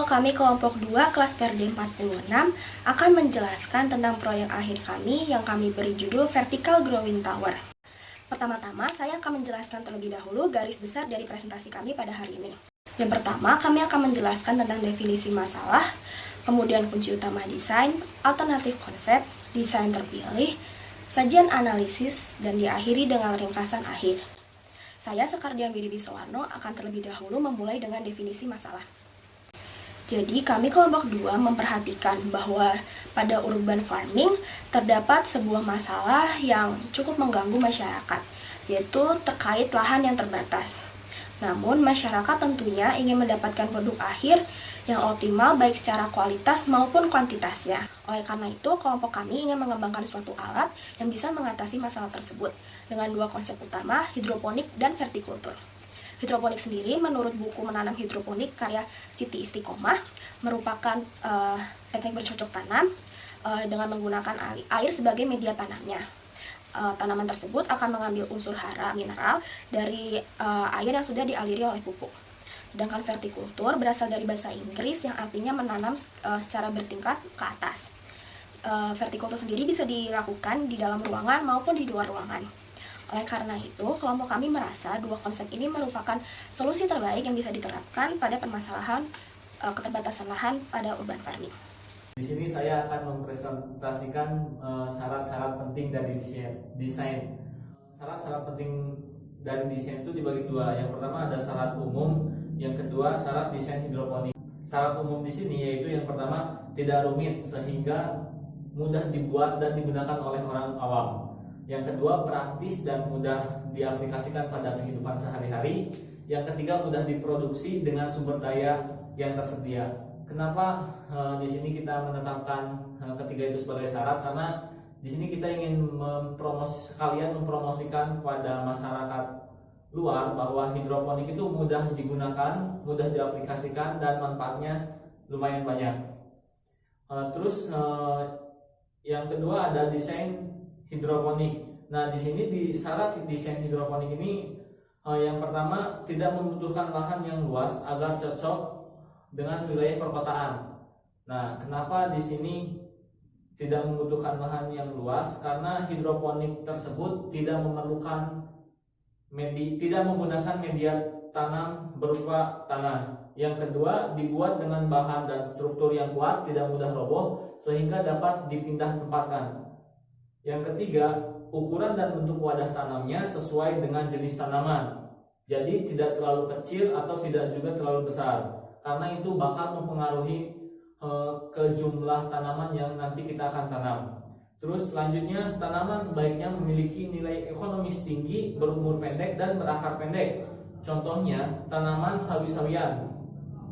kami kelompok 2 kelas PRD 46 akan menjelaskan tentang proyek akhir kami yang kami beri judul Vertical Growing Tower. Pertama-tama, saya akan menjelaskan terlebih dahulu garis besar dari presentasi kami pada hari ini. Yang pertama, kami akan menjelaskan tentang definisi masalah, kemudian kunci utama desain, alternatif konsep, desain terpilih, sajian analisis, dan diakhiri dengan ringkasan akhir. Saya, Sekardian Widibi Soewarno, akan terlebih dahulu memulai dengan definisi masalah. Jadi, kami kelompok 2 memperhatikan bahwa pada urban farming terdapat sebuah masalah yang cukup mengganggu masyarakat, yaitu terkait lahan yang terbatas. Namun, masyarakat tentunya ingin mendapatkan produk akhir yang optimal baik secara kualitas maupun kuantitasnya. Oleh karena itu, kelompok kami ingin mengembangkan suatu alat yang bisa mengatasi masalah tersebut dengan 2 konsep utama, hidroponik dan vertikultur. Hidroponik sendiri menurut buku Menanam Hidroponik karya Siti Istiqomah merupakan teknik bercocok tanam dengan menggunakan air sebagai media tanamnya. Tanaman tersebut akan mengambil unsur hara mineral dari air yang sudah dialiri oleh pupuk. Sedangkan vertikultur berasal dari bahasa Inggris yang artinya menanam secara bertingkat ke atas. Vertikultur sendiri bisa dilakukan di dalam ruangan maupun di luar ruangan. Oleh karena itu, kelompok kami merasa 2 konsep ini merupakan solusi terbaik yang bisa diterapkan pada permasalahan keterbatasan lahan pada urban farming. Di sini saya akan mempresentasikan syarat-syarat penting dari desain. Syarat-syarat penting dari desain itu dibagi 2. Yang pertama ada syarat umum, yang kedua syarat desain hidroponik. Syarat umum di sini yaitu yang pertama tidak rumit sehingga mudah dibuat dan digunakan oleh orang awam. Yang kedua praktis dan mudah diaplikasikan pada kehidupan sehari-hari. Yang ketiga mudah diproduksi dengan sumber daya yang tersedia. Kenapa di sini kita menetapkan ketiga itu sebagai syarat? Karena di sini kita ingin mempromosikan kepada masyarakat luar bahwa hidroponik itu mudah digunakan, mudah diaplikasikan dan manfaatnya lumayan banyak. Terus yang kedua ada desain hidroponik. Nah, di sini di syarat desain hidroponik ini yang pertama tidak membutuhkan lahan yang luas agar cocok dengan wilayah perkotaan. Nah, kenapa di sini tidak membutuhkan lahan yang luas? Karena hidroponik tersebut tidak menggunakan media tanam berupa tanah. Yang kedua, dibuat dengan bahan dan struktur yang kuat, tidak mudah roboh sehingga dapat dipindah tempatkan. Yang ketiga, ukuran dan bentuk wadah tanamnya sesuai dengan jenis tanaman. Jadi tidak terlalu kecil atau tidak juga terlalu besar. Karena itu bakal mempengaruhi ke jumlah tanaman yang nanti kita akan tanam. Terus selanjutnya, tanaman sebaiknya memiliki nilai ekonomis tinggi, berumur pendek dan berakar pendek. Contohnya tanaman sawi-sawian.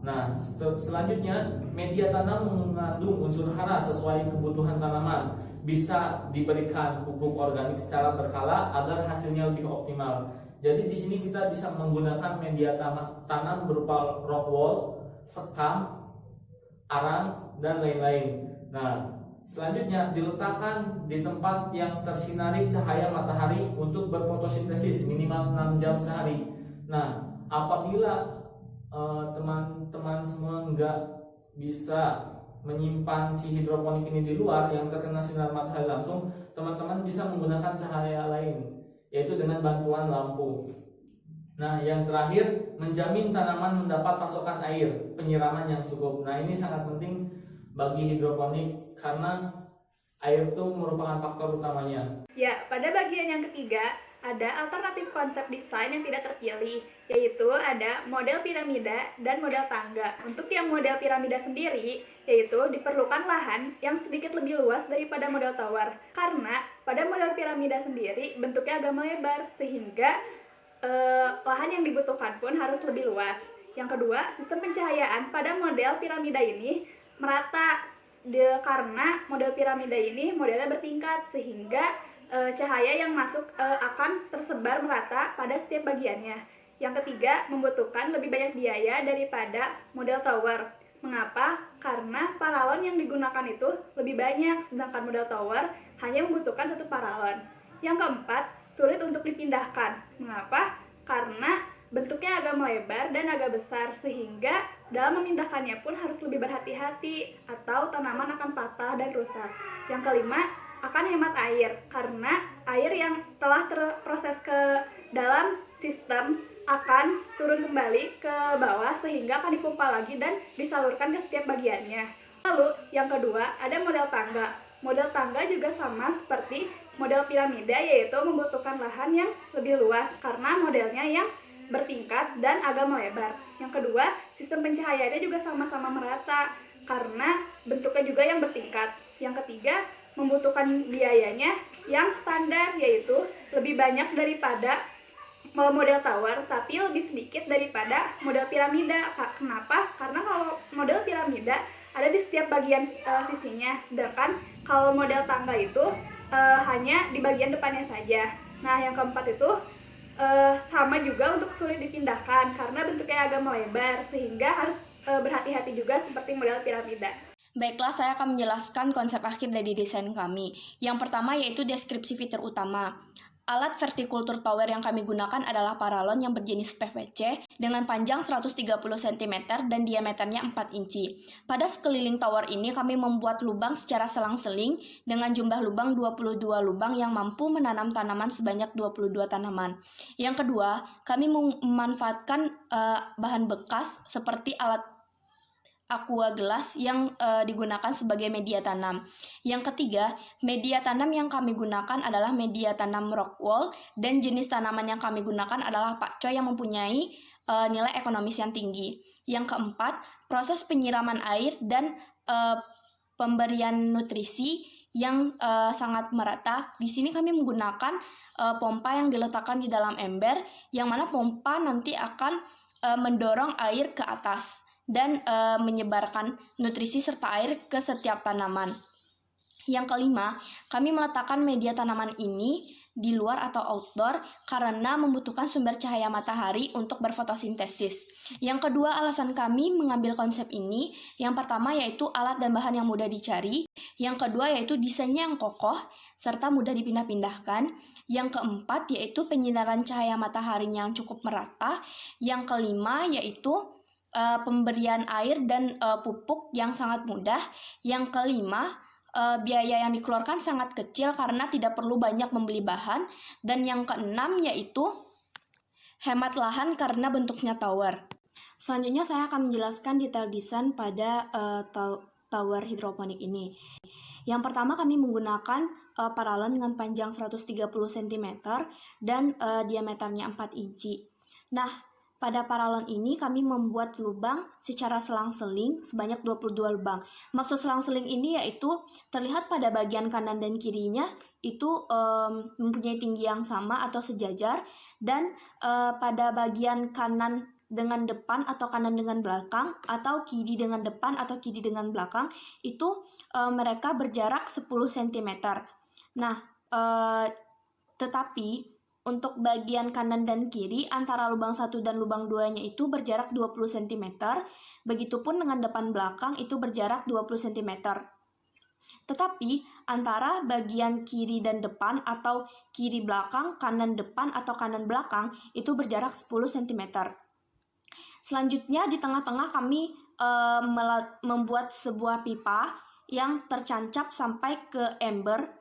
Nah, selanjutnya media tanam mengandung unsur hara sesuai kebutuhan tanaman. Bisa diberikan pupuk organik secara berkala agar hasilnya lebih optimal. Jadi di sini kita bisa menggunakan media tanam berupa rock wool, sekam, arang, dan lain-lain. Nah, selanjutnya diletakkan di tempat yang tersinari cahaya matahari untuk berfotosintesis minimal 6 jam sehari. Nah, apabila teman-teman semua nggak bisa menyimpan si hidroponik ini di luar yang terkena sinar matahari langsung, teman-teman bisa menggunakan cahaya lain, yaitu dengan bantuan lampu. Nah, yang terakhir, menjamin tanaman mendapat pasokan air, penyiraman yang cukup. Nah, ini sangat penting bagi hidroponik karena air itu merupakan faktor utamanya. Ya, pada bagian yang ketiga, ada alternatif konsep desain yang tidak terpilih, yaitu ada model piramida dan model tangga. Untuk yang model piramida sendiri, yaitu diperlukan lahan yang sedikit lebih luas daripada model tower. Karena pada model piramida sendiri bentuknya agak melebar, sehingga lahan yang dibutuhkan pun harus lebih luas. Yang kedua, sistem pencahayaan pada model piramida ini merata, karena model piramida ini modelnya bertingkat, sehingga cahaya yang masuk akan tersebar merata pada setiap bagiannya. Yang ketiga, membutuhkan lebih banyak biaya daripada model tower. Mengapa? Karena paralon yang digunakan itu lebih banyak, sedangkan model tower hanya membutuhkan 1 paralon. Yang keempat, sulit untuk dipindahkan. Mengapa? Karena bentuknya agak melebar dan agak besar, sehingga dalam memindahkannya pun harus lebih berhati-hati atau tanaman akan patah dan rusak. Yang kelima, akan hemat air karena air yang telah terproses ke dalam sistem akan turun kembali ke bawah sehingga akan dipompa lagi dan disalurkan ke setiap bagiannya. Lalu yang kedua ada model tangga. Model tangga juga sama seperti model piramida, yaitu membutuhkan lahan yang lebih luas karena modelnya yang bertingkat dan agak melebar. Yang kedua, sistem pencahayaannya juga sama-sama merata karena bentuknya juga yang bertingkat. Yang ketiga, membutuhkan biayanya yang standar, yaitu lebih banyak daripada model tower tapi lebih sedikit daripada model piramida. Kenapa? Karena kalau model piramida ada di setiap bagian sisinya, sedangkan kalau model tangga itu hanya di bagian depannya saja. Nah, yang keempat itu sama juga untuk sulit dipindahkan karena bentuknya agak melebar sehingga harus berhati-hati juga seperti model piramida. Baiklah, saya akan menjelaskan konsep akhir dari desain kami. Yang pertama yaitu deskripsi fitur utama. Alat vertikultur tower yang kami gunakan adalah paralon yang berjenis PVC dengan panjang 130 cm dan diameternya 4 inci. Pada sekeliling tower ini kami membuat lubang secara selang-seling dengan jumlah lubang 22 lubang yang mampu menanam tanaman sebanyak 22 tanaman. Yang kedua, kami memanfaatkan bahan bekas seperti alat aqua gelas yang digunakan sebagai media tanam. Yang ketiga, media tanam yang kami gunakan adalah media tanam rock wool dan jenis tanaman yang kami gunakan adalah pakcoy yang mempunyai nilai ekonomis yang tinggi. Yang keempat, proses penyiraman air dan pemberian nutrisi yang sangat merata. Di sini kami menggunakan pompa yang diletakkan di dalam ember, yang mana pompa nanti akan mendorong air ke atas dan menyebarkan nutrisi serta air ke setiap tanaman. Yang kelima, kami meletakkan media tanaman ini di luar atau outdoor karena membutuhkan sumber cahaya matahari untuk berfotosintesis. Yang kedua, alasan kami mengambil konsep ini, yang pertama yaitu alat dan bahan yang mudah dicari, yang kedua yaitu desainnya yang kokoh serta mudah dipindah-pindahkan, yang keempat yaitu penyinaran cahaya matahari yang cukup merata, yang kelima yaitu pemberian air dan pupuk yang sangat mudah. Yang kelima, biaya yang dikeluarkan sangat kecil karena tidak perlu banyak membeli bahan. Dan yang keenam yaitu hemat lahan karena bentuknya tower. Selanjutnya saya akan menjelaskan detail desain pada tower hidroponik ini. Yang pertama, kami menggunakan paralon dengan panjang 130 cm dan diameternya 4 inci. Nah, pada paralon ini kami membuat lubang secara selang-seling sebanyak 22 lubang. Maksud selang-seling ini yaitu terlihat pada bagian kanan dan kirinya itu mempunyai tinggi yang sama atau sejajar, dan pada bagian kanan dengan depan atau kanan dengan belakang atau kiri dengan depan atau kiri dengan belakang itu mereka berjarak 10 cm. Nah, tetapi untuk bagian kanan dan kiri antara lubang 1 dan lubang 2-nya itu berjarak 20 cm. Begitupun dengan depan belakang itu berjarak 20 cm. Tetapi antara bagian kiri dan depan atau kiri belakang, kanan depan atau kanan belakang itu berjarak 10 cm. Selanjutnya di tengah-tengah kami membuat sebuah pipa yang tercancap sampai ke ember.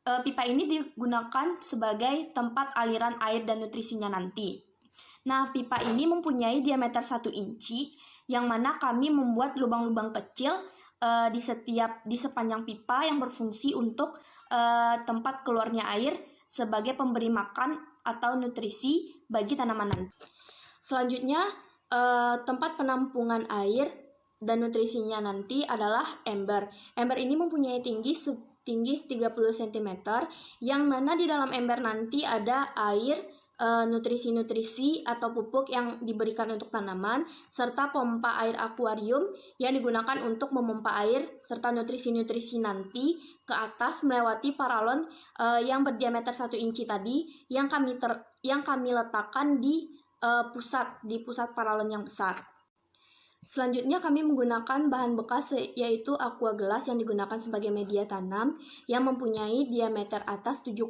Pipa ini digunakan sebagai tempat aliran air dan nutrisinya nanti. Nah, pipa ini mempunyai diameter 1 inci, yang mana kami membuat lubang-lubang kecil di sepanjang pipa yang berfungsi untuk tempat keluarnya air sebagai pemberi makan atau nutrisi bagi tanaman nanti. Selanjutnya, tempat penampungan air dan nutrisinya nanti adalah ember. Ember ini mempunyai tinggi 30 cm, yang mana di dalam ember nanti ada air, nutrisi-nutrisi atau pupuk yang diberikan untuk tanaman, serta pompa air akuarium yang digunakan untuk memompa air serta nutrisi-nutrisi nanti ke atas melewati paralon yang berdiameter 1 inci tadi yang kami letakkan di pusat paralon yang besar. Selanjutnya kami menggunakan bahan bekas yaitu aqua gelas yang digunakan sebagai media tanam yang mempunyai diameter atas 7,2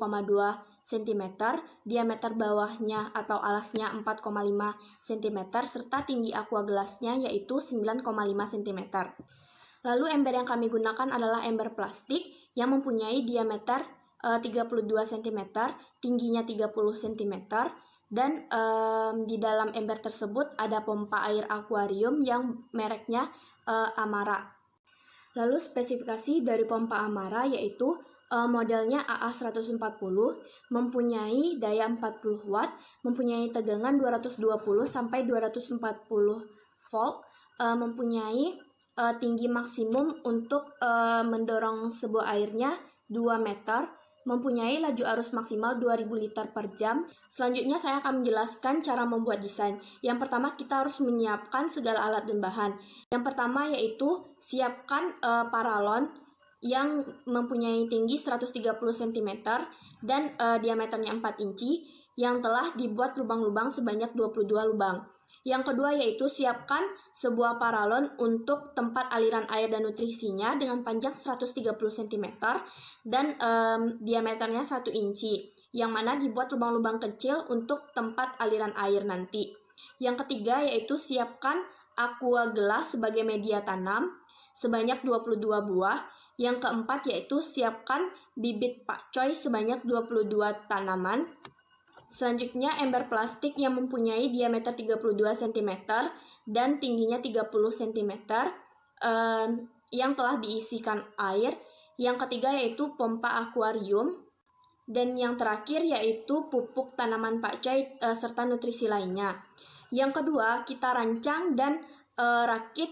cm, diameter bawahnya atau alasnya 4,5 cm, serta tinggi aqua gelasnya yaitu 9,5 cm. Lalu ember yang kami gunakan adalah ember plastik yang mempunyai diameter 32 cm, tingginya 30 cm, dan di dalam ember tersebut ada pompa air akuarium yang mereknya Amara. Lalu spesifikasi dari pompa Amara yaitu modelnya AA140, mempunyai daya 40 watt, mempunyai tegangan 220 sampai 240 volt, mempunyai tinggi maksimum untuk mendorong sebuah airnya 2 meter, mempunyai laju arus maksimal 2000 liter per jam. Selanjutnya saya akan menjelaskan cara membuat desain. Yang pertama, kita harus menyiapkan segala alat dan bahan. Yang pertama yaitu siapkan paralon yang mempunyai tinggi 130 cm dan diameternya 4 inci yang telah dibuat lubang-lubang sebanyak 22 lubang. Yang kedua yaitu siapkan sebuah paralon untuk tempat aliran air dan nutrisinya dengan panjang 130 cm dan diameternya 1 inci, yang mana dibuat lubang-lubang kecil untuk tempat aliran air nanti. Yang ketiga yaitu siapkan aqua gelas sebagai media tanam sebanyak 22 buah. Yang keempat yaitu siapkan bibit pakcoy sebanyak 22 tanaman. Selanjutnya ember plastik yang mempunyai diameter 32 cm dan tingginya 30 cm yang telah diisikan air. Yang ketiga yaitu pompa akuarium. Dan yang terakhir yaitu pupuk tanaman pakcoy serta nutrisi lainnya. Yang kedua, kita rancang dan rakit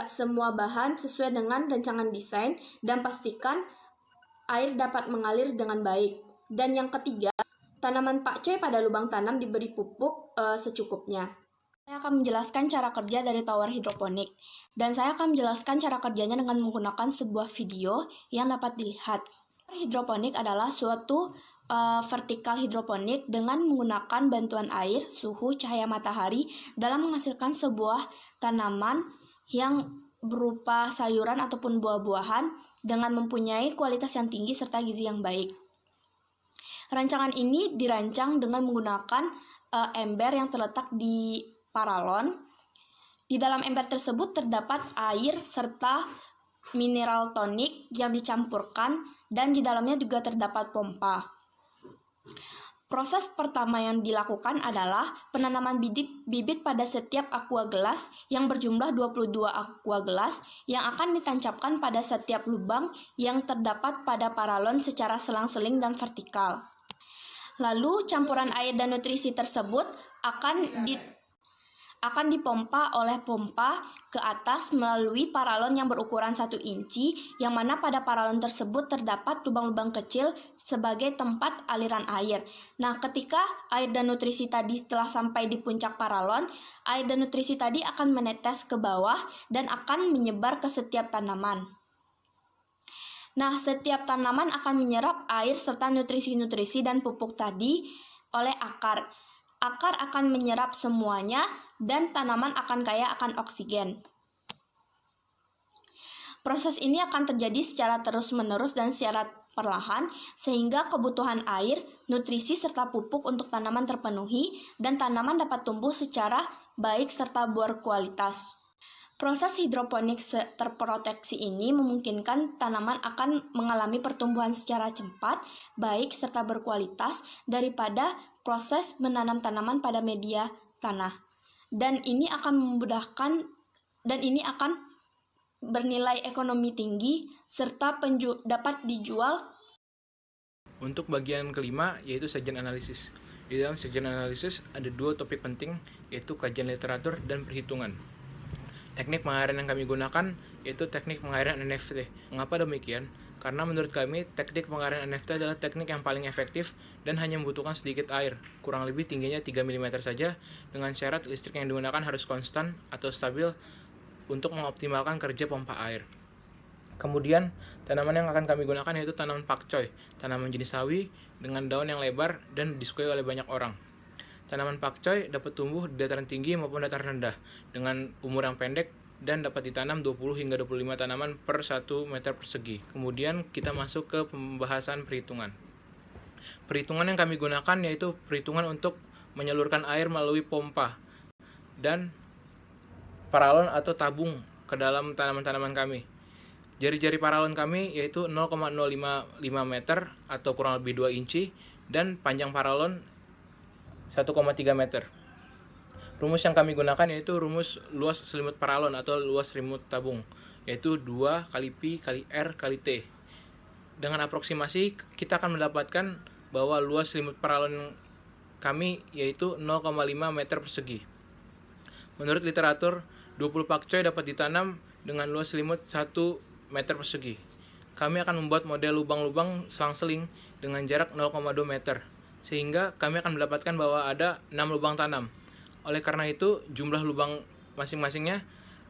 semua bahan sesuai dengan rancangan desain dan pastikan air dapat mengalir dengan baik. Dan yang ketiga, tanaman pakcoy pada lubang tanam diberi pupuk secukupnya. Saya akan menjelaskan cara kerja dari tower hidroponik. Dan saya akan menjelaskan cara kerjanya dengan menggunakan sebuah video yang dapat dilihat. Tower hidroponik adalah suatu vertikal hidroponik dengan menggunakan bantuan air, suhu, cahaya matahari dalam menghasilkan sebuah tanaman yang berupa sayuran ataupun buah-buahan dengan mempunyai kualitas yang tinggi serta gizi yang baik. Rancangan ini dirancang dengan menggunakan ember yang terletak di paralon. Di dalam ember tersebut terdapat air serta mineral tonik yang dicampurkan dan di dalamnya juga terdapat pompa. Proses pertama yang dilakukan adalah penanaman bibit pada setiap aqua gelas yang berjumlah 22 aqua gelas yang akan ditancapkan pada setiap lubang yang terdapat pada paralon secara selang-seling dan vertikal. Lalu campuran air dan nutrisi tersebut akan dipompa oleh pompa ke atas melalui paralon yang berukuran 1 inci, yang mana pada paralon tersebut terdapat lubang-lubang kecil sebagai tempat aliran air. Nah, ketika air dan nutrisi tadi telah sampai di puncak paralon, air dan nutrisi tadi akan menetes ke bawah dan akan menyebar ke setiap tanaman. Nah, setiap tanaman akan menyerap air serta nutrisi-nutrisi dan pupuk tadi oleh akar. Akar akan menyerap semuanya dan tanaman akan kaya akan oksigen. Proses ini akan terjadi secara terus-menerus dan secara perlahan sehingga kebutuhan air, nutrisi, serta pupuk untuk tanaman terpenuhi dan tanaman dapat tumbuh secara baik serta berkualitas. Proses hidroponik terproteksi ini memungkinkan tanaman akan mengalami pertumbuhan secara cepat, baik, serta berkualitas daripada proses menanam tanaman pada media tanah. Dan ini akan memudahkan dan ini akan bernilai ekonomi tinggi serta dapat dijual. Untuk bagian kelima yaitu sajian analisis. Di dalam sajian analisis ada 2 topik penting yaitu kajian literatur dan perhitungan. Teknik pengairan yang kami gunakan yaitu teknik pengairan NFT. Mengapa demikian? Karena menurut kami teknik pengairan NFT adalah teknik yang paling efektif dan hanya membutuhkan sedikit air, kurang lebih tingginya 3 mm saja, dengan syarat listrik yang digunakan harus konstan atau stabil untuk mengoptimalkan kerja pompa air. Kemudian, tanaman yang akan kami gunakan yaitu tanaman pakcoy, tanaman jenis sawi dengan daun yang lebar dan disukai oleh banyak orang. Tanaman pakcoy dapat tumbuh di dataran tinggi maupun dataran rendah dengan umur yang pendek dan dapat ditanam 20 hingga 25 tanaman per 1 meter persegi. Kemudian kita masuk ke pembahasan perhitungan. Perhitungan yang kami gunakan yaitu perhitungan untuk menyalurkan air melalui pompa dan paralon atau tabung ke dalam tanaman-tanaman kami. Jari-jari paralon kami yaitu 0,055 meter atau kurang lebih 2 inci dan panjang paralon 1,3 meter. Rumus yang kami gunakan yaitu rumus luas selimut paralon atau luas selimut tabung, yaitu 2 kali Pi kali R kali T. Dengan aproksimasi kita akan mendapatkan bahwa luas selimut paralon kami yaitu 0,5 meter persegi. Menurut literatur, 20 pakcoy dapat ditanam dengan luas selimut 1 meter persegi. Kami akan membuat model lubang-lubang selang-seling dengan jarak 0,2 meter, sehingga kami akan mendapatkan bahwa ada 6 lubang tanam. Oleh karena itu, jumlah lubang masing-masingnya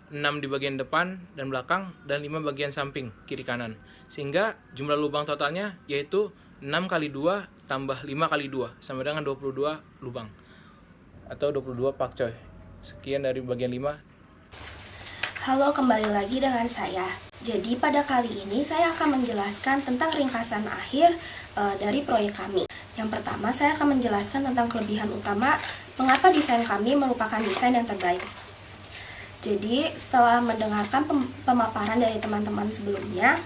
6 di bagian depan dan belakang dan 5 bagian samping, kiri kanan. Sehingga jumlah lubang totalnya yaitu 6 kali 2 tambah 5 kali 2 sama dengan 22 lubang atau 22 pakcoy. Sekian dari bagian 5. Halo, kembali lagi dengan saya. Jadi pada kali ini saya akan menjelaskan tentang ringkasan akhir dari proyek kami. Yang pertama, saya akan menjelaskan tentang kelebihan utama mengapa desain kami merupakan desain yang terbaik. Jadi setelah mendengarkan pemaparan dari teman-teman sebelumnya,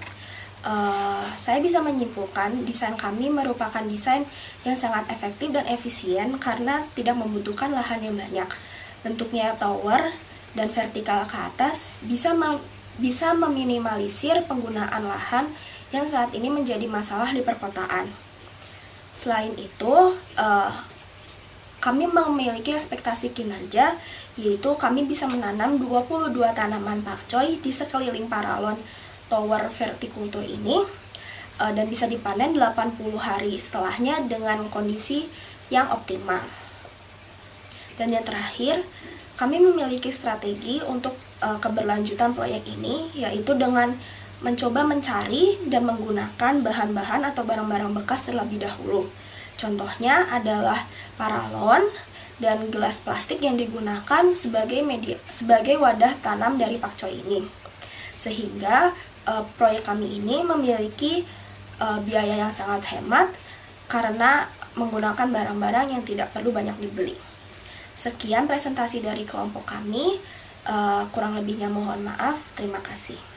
saya bisa menyimpulkan desain kami merupakan desain yang sangat efektif dan efisien karena tidak membutuhkan lahan yang banyak. Bentuknya tower dan vertikal ke atas bisa meminimalisir penggunaan lahan yang saat ini menjadi masalah di perkotaan. Selain itu, kami memiliki ekspektasi kinerja, yaitu kami bisa menanam 22 tanaman pakcoy di sekeliling paralon tower vertikultur ini dan bisa dipanen 80 hari setelahnya dengan kondisi yang optimal. Dan yang terakhir, kami memiliki strategi untuk keberlanjutan proyek ini, yaitu dengan mencoba mencari dan menggunakan bahan-bahan atau barang-barang bekas terlebih dahulu. Contohnya adalah paralon dan gelas plastik yang digunakan sebagai wadah tanam dari pakcoy ini. Sehingga proyek kami ini memiliki biaya yang sangat hemat karena menggunakan barang-barang yang tidak perlu banyak dibeli. Sekian presentasi dari kelompok kami, kurang lebihnya mohon maaf. Terima kasih.